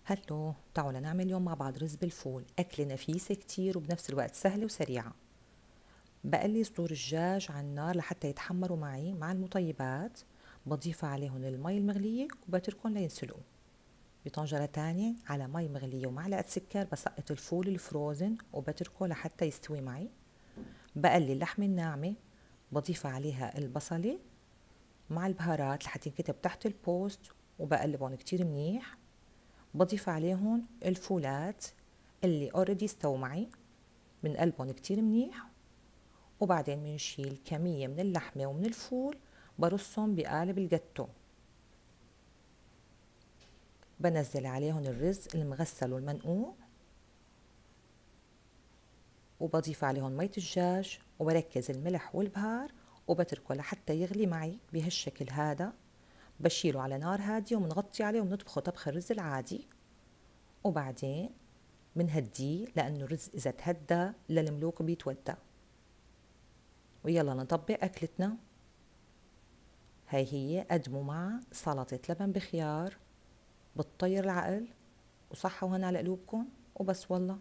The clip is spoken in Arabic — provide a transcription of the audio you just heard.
هلو، تعالوا نعمل اليوم مع بعض رز بالفول. أكلة نفيسة كتير وبنفس الوقت سهلة وسريعة. بقلي صدور الدجاج على النار لحتى يتحمروا معي مع المطيبات. بضيف عليهم المي المغلية وبتركهم لينسلقوا. بطنجرة تانية على مي مغلية ومعلقة سكر بسقط الفول الفروزن وبتركه لحتى يستوي معي. بقلي اللحمة الناعمة، بضيف عليها البصلة مع البهارات لحتى ينكتب تحت البوست، وبقلبهم كتير منيح. بضيف عليهم الفولات اللي اوريدي استووا معي، بنقلبهم كتير منيح. وبعدين بنشيل كمية من اللحمة ومن الفول، برصهم بقالب الجاتو. بنزل عليهم الرز المغسل والمنقوع، وبضيف عليهم مية الدجاج وبركز الملح والبهار، وبتركه لحتى يغلي معي بهالشكل هذا. بشيله على نار هادية وبنغطي عليه وبنطبخه طبخ الرز العادي. وبعدين بنهديه لأنه الرز إذا تهدى للملوك بيتودى. ويلا نطبق أكلتنا. هي قدموا مع سلطة لبن بخيار، بتطير العقل، وصحة وهنا على قلوبكم وبس والله.